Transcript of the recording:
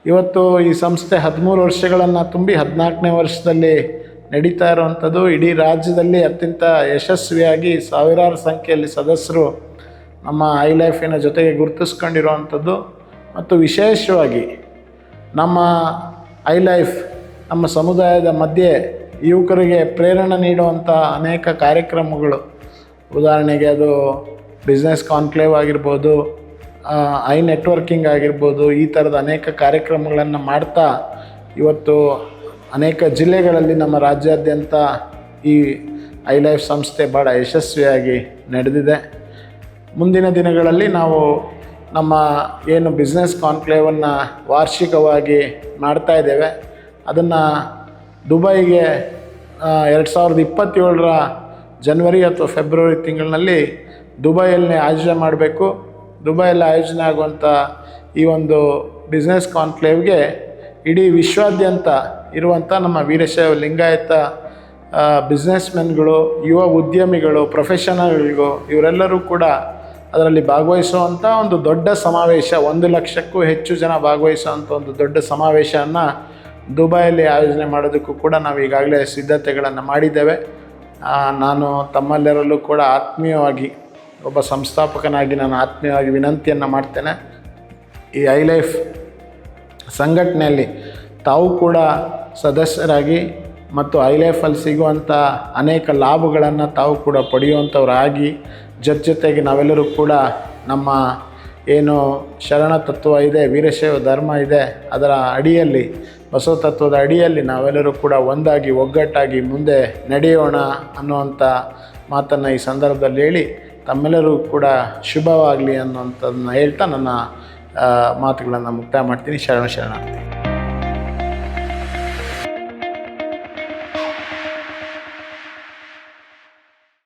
ಇವತ್ತು ಈ ಸಂಸ್ಥೆ 13 ವರ್ಷಗಳನ್ನು ತುಂಬಿ 14ನೇ ವರ್ಷದಲ್ಲಿ ನಡೀತಾ ಇರುವಂಥದ್ದು. ಇಡೀ ರಾಜ್ಯದಲ್ಲಿ ಅತ್ಯಂತ ಯಶಸ್ವಿಯಾಗಿ ಸಾವಿರಾರು ಸಂಖ್ಯೆಯಲ್ಲಿ ಸದಸ್ಯರು ನಮ್ಮ ಐಲೈಫಿನ ಜೊತೆಗೆ ಗುರುತಿಸ್ಕೊಂಡಿರುವಂಥದ್ದು. ಮತ್ತು ವಿಶೇಷವಾಗಿ ನಮ್ಮ ಐಲೈಫ್ ನಮ್ಮ ಸಮುದಾಯದ ಮಧ್ಯೆ ಯುವಕರಿಗೆ ಪ್ರೇರಣೆ ನೀಡುವಂಥ ಅನೇಕ ಕಾರ್ಯಕ್ರಮಗಳು, ಉದಾಹರಣೆಗೆ ಅದು ಬಿಸ್ನೆಸ್ ಕಾನ್ಕ್ಲೇವ್ ಆಗಿರ್ಬೋದು, ಐ ನೆಟ್ವರ್ಕಿಂಗ್ ಆಗಿರ್ಬೋದು, ಈ ಥರದ ಅನೇಕ ಕಾರ್ಯಕ್ರಮಗಳನ್ನು ಮಾಡ್ತಾ ಇವತ್ತು ಅನೇಕ ಜಿಲ್ಲೆಗಳಲ್ಲಿ ನಮ್ಮ ರಾಜ್ಯಾದ್ಯಂತ ಈ ಐಲೈಫ್ ಸಂಸ್ಥೆ ಭಾಳ ಯಶಸ್ವಿಯಾಗಿ ನಡೆದಿದೆ. ಮುಂದಿನ ದಿನಗಳಲ್ಲಿ ನಾವು ನಮ್ಮ ಏನು ಬಿಸ್ನೆಸ್ ಕಾನ್ಕ್ಲೇವನ್ನು ವಾರ್ಷಿಕವಾಗಿ ಮಾಡ್ತಾ ಇದ್ದೇವೆ, ಅದನ್ನು ದುಬೈಗೆ 2027ರ ಜನವರಿ ಅಥವಾ ಫೆಬ್ರವರಿ ತಿಂಗಳಿನಲ್ಲಿ ದುಬೈಯಲ್ಲಿ ಆಯೋಜನೆ ಮಾಡಬೇಕು. ದುಬೈಯಲ್ಲಿ ಆಯೋಜನೆ ಆಗುವಂಥ ಈ ಒಂದು ಬಿಸ್ನೆಸ್ ಕಾನ್ಕ್ಲೇವ್ಗೆ ಇಡೀ ವಿಶ್ವಾದ್ಯಂತ ಇರುವಂಥ ನಮ್ಮ ವೀರಶೈವ ಲಿಂಗಾಯತ ಬಿಸ್ನೆಸ್ಮೆನ್ಗಳು, ಯುವ ಉದ್ಯಮಿಗಳು, ಪ್ರೊಫೆಷನಲ್ಗಳು ಇವರೆಲ್ಲರೂ ಕೂಡ ಅದರಲ್ಲಿ ಭಾಗವಹಿಸುವಂಥ ಒಂದು ದೊಡ್ಡ ಸಮಾವೇಶ, 1 ಲಕ್ಷಕ್ಕೂ ಹೆಚ್ಚು ಜನ ಭಾಗವಹಿಸುವಂಥ ಒಂದು ದೊಡ್ಡ ಸಮಾವೇಶವನ್ನು ದುಬೈಯಲ್ಲಿ ಆಯೋಜನೆ ಮಾಡೋದಕ್ಕೂ ಕೂಡ ನಾವು ಈಗಾಗಲೇ ಸಿದ್ಧತೆಗಳನ್ನು ಮಾಡಿದ್ದೇವೆ. ನಾನು ತಮ್ಮೆಲ್ಲರಲ್ಲೂ ಕೂಡ ಆತ್ಮೀಯವಾಗಿ, ಒಬ್ಬ ಸಂಸ್ಥಾಪಕನಾಗಿ ನಾನು ಆತ್ಮೀಯವಾಗಿ ವಿನಂತಿಯನ್ನು ಮಾಡ್ತೇನೆ. ಈ ಐಲೈಫ್ ಸಂಘಟನೆಯಲ್ಲಿ ತಾವು ಕೂಡ ಸದಸ್ಯರಾಗಿ ಮತ್ತು ಐಲೈಫಲ್ಲಿ ಸಿಗುವಂಥ ಅನೇಕ ಲಾಭಗಳನ್ನು ತಾವು ಕೂಡ ಪಡೆಯುವಂಥವರಾಗಿ, ಜೊತೆಗೆ ನಾವೆಲ್ಲರೂ ಕೂಡ ನಮ್ಮ ಏನು ಶರಣ ತತ್ವ ಇದೆ, ವೀರಶೈವ ಧರ್ಮ ಇದೆ, ಅದರ ಅಡಿಯಲ್ಲಿ, ಬಸವ ತತ್ವದ ಅಡಿಯಲ್ಲಿ ನಾವೆಲ್ಲರೂ ಕೂಡ ಒಂದಾಗಿ ಒಗ್ಗಟ್ಟಾಗಿ ಮುಂದೆ ನಡೆಯೋಣ ಅನ್ನುವಂಥ ಮಾತನ್ನು ಈ ಸಂದರ್ಭದಲ್ಲಿ ಹೇಳಿ ತಮ್ಮೆಲ್ಲರೂ ಕೂಡ ಶುಭವಾಗಲಿ ಅನ್ನುವಂಥದ್ದನ್ನು ಹೇಳ್ತಾ ನನ್ನ ಮಾತುಗಳನ್ನು ಮುಕ್ತಾಯ ಮಾಡ್ತೀನಿ. ಶರಣ.